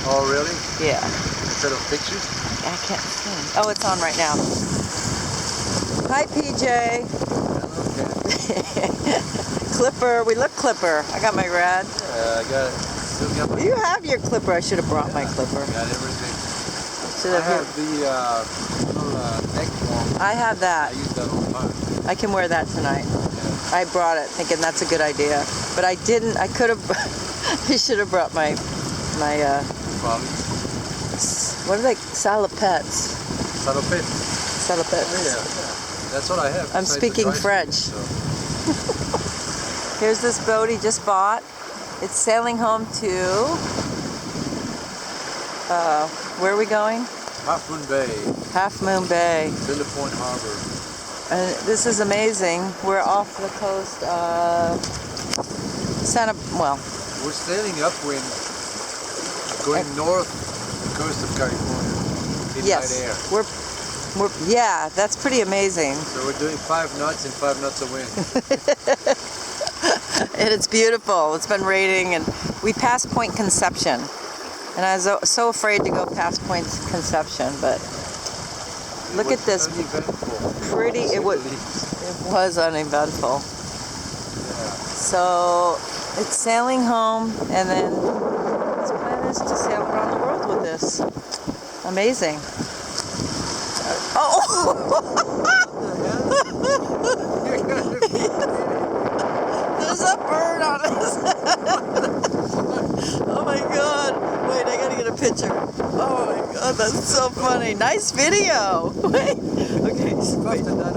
Oh, really? Yeah. Instead of pictures? I can't see. Oh, it's on right now. Hi, PJ. Clipper. We look Clipper. I got my rad. Yeah, I got it. Still got my... You have your Clipper. I should have brought my Clipper. Got everything. Should I have the little neck warm. I have that. I use that all the time. I can wear that tonight. Yeah. I brought it thinking that's a good idea, but I didn't. I could have. I should have brought my what are they? Salopettes. Salopettes. Salopettes. Oh, yeah. That's what I have. I'm speaking French. So. Here's this boat he just bought. It's sailing home to. Where are we going? Half Moon Bay. Half Moon Bay. Villa Point Harbor. And this is amazing. We're off the coast of We're sailing upwind, going north the coast of California in yes, light air. yeah, that's pretty amazing. So we're doing 5 knots and 5 knots of wind. And it's beautiful. It's been raining, and we passed Point Conception. And I was so afraid to go past Point Conception, but look at this. Pretty. It was uneventful. Yeah. So it's sailing home, and then its plan is to sail around the world with this. Amazing. Oh! There's a bird on his head. Oh my god. Wait, I gotta get a picture. Oh my god, that's so funny. Nice video. Wait. Okay. Wait.